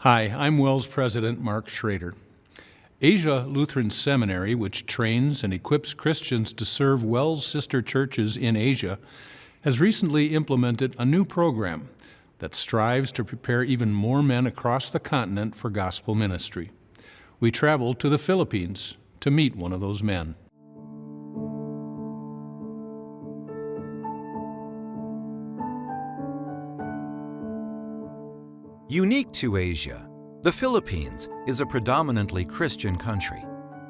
Hi, I'm WELS President Mark Schrader. Asia Lutheran Seminary, which trains and equips Christians to serve WELS sister churches in Asia, has recently implemented a new program that strives to prepare even more men across the continent for gospel ministry. We traveled to the Philippines to meet one of those men. Unique to Asia, the Philippines is a predominantly Christian country,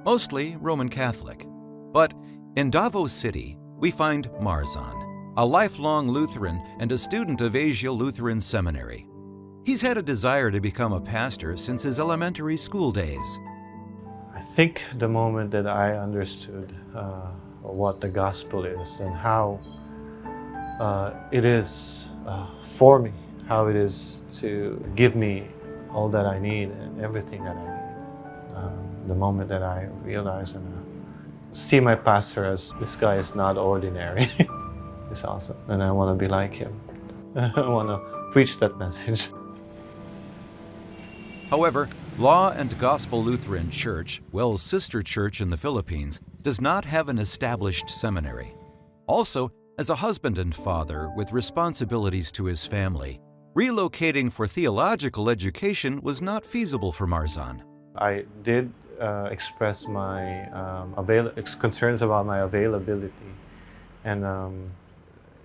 mostly Roman Catholic. But in Davao City, we find Marzan, a lifelong Lutheran and a student of Asia Lutheran Seminary. He's had a desire to become a pastor since his elementary school days. I think the moment that I understood what the gospel is and how it is for me, how it is to give me all that I need and everything that I need. The moment that I realize and see my pastor as this guy is not ordinary, it's awesome. And I want to be like him. I want to preach that message. However, Law and Gospel Lutheran Church, WELS' sister church in the Philippines, does not have an established seminary. Also, as a husband and father with responsibilities to his family, relocating for theological education was not feasible for Marzan. I did express my concerns about my availability, and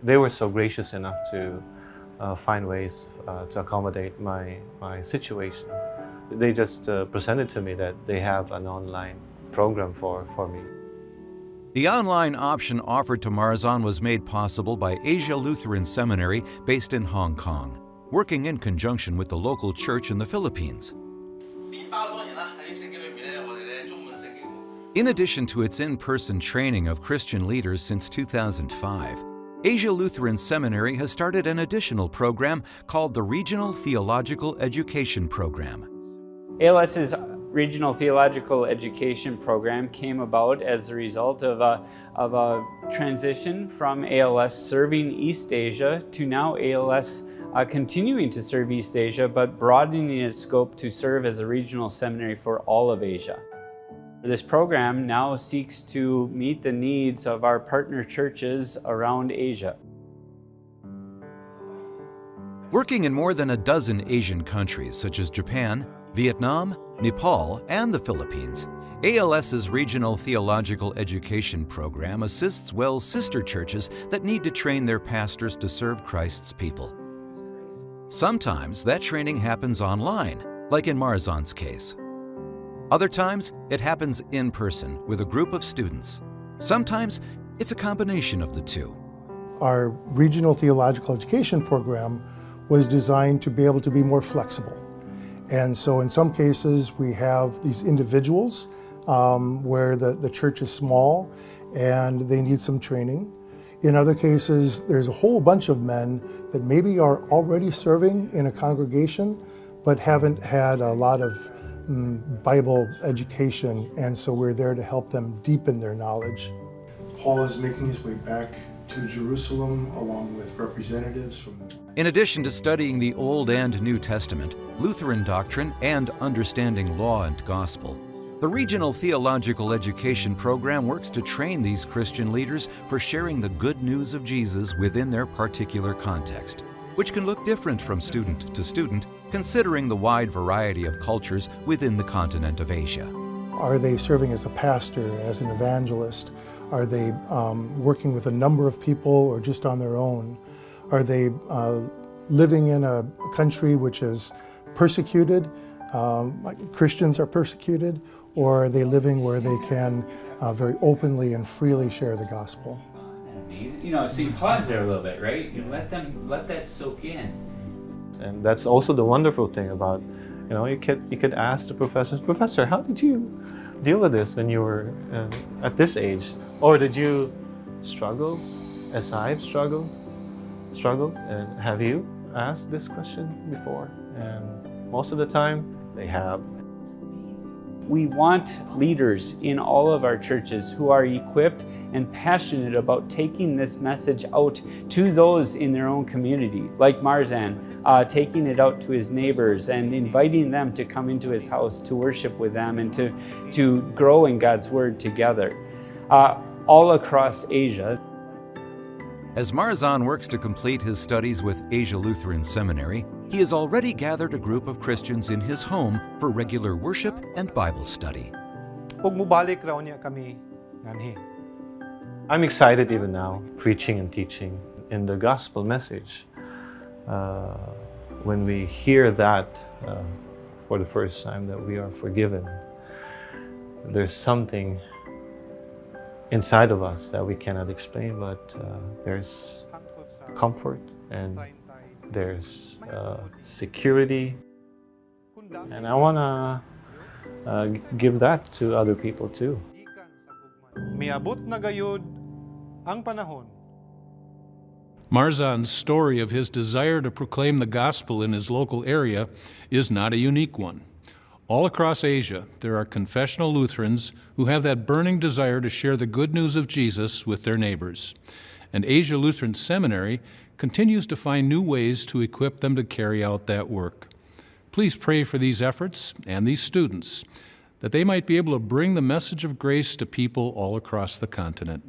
they were so gracious enough to find ways to accommodate my situation. They just presented to me that they have an online program for me. The online option offered to Marzan was made possible by Asia Lutheran Seminary based in Hong Kong, working in conjunction with the local church in the Philippines. In addition to its in-person training of Christian leaders since 2005, Asia Lutheran Seminary has started an additional program called the Regional Theological Education Program. ALS's Regional Theological Education Program came about as a result of a transition from ALS serving East Asia to now ALS continuing to serve East Asia, but broadening its scope to serve as a regional seminary for all of Asia. This program now seeks to meet the needs of our partner churches around Asia. Working in more than a dozen Asian countries such as Japan, Vietnam, Nepal, and the Philippines, ALS's Regional Theological Education Program assists WELS sister churches that need to train their pastors to serve Christ's people. Sometimes that training happens online, like in Marzan's case. Other times, it happens in person with a group of students. Sometimes, it's a combination of the two. Our Regional Theological Education Program was designed to be able to be more flexible. And so in some cases, we have these individuals where the church is small and they need some training. In other cases, there's a whole bunch of men that maybe are already serving in a congregation, but haven't had a lot of Bible education, and so we're there to help them deepen their knowledge. Paul is making his way back to Jerusalem along with representatives from the... In addition to studying the Old and New Testament, Lutheran doctrine, and understanding law and gospel, the Regional Theological Education Program works to train these Christian leaders for sharing the good news of Jesus within their particular context, which can look different from student to student, considering the wide variety of cultures within the continent of Asia. Are they serving as a pastor, as an evangelist? Are they working with a number of people or just on their own? Are they living in a country which is persecuted, like Christians are persecuted? Or are they living where they can very openly and freely share the gospel? You know, so you pause there a little bit, right? You let that soak in. And that's also the wonderful thing about, you know, you could ask the professor, how did you deal with this when you were at this age? Or did you struggle as I've struggled? And have you asked this question before? And most of the time, they have. we want leaders in all of our churches who are equipped and passionate about taking this message out to those in their own community, like Marzan, taking it out to his neighbors and inviting them to come into his house to worship with them and to grow in God's Word together. All across Asia. As Marzan works to complete his studies with Asia Lutheran Seminary, he has already gathered a group of Christians in his home for regular worship and Bible study. Pag mubalik raw niya kami nganhi. I'm excited even now, preaching and teaching in the gospel message. When we hear that for the first time, that we are forgiven, there's something inside of us that we cannot explain, but there's comfort and there's security. And I want to give that to other people too. Miabot na gayud ang panahon. Marzan's story of his desire to proclaim the gospel in his local area is not a unique one. All across Asia, there are confessional Lutherans who have that burning desire to share the good news of Jesus with their neighbors. And Asia Lutheran Seminary continues to find new ways to equip them to carry out that work. Please pray for these efforts and these students, that they might be able to bring the message of grace to people all across the continent.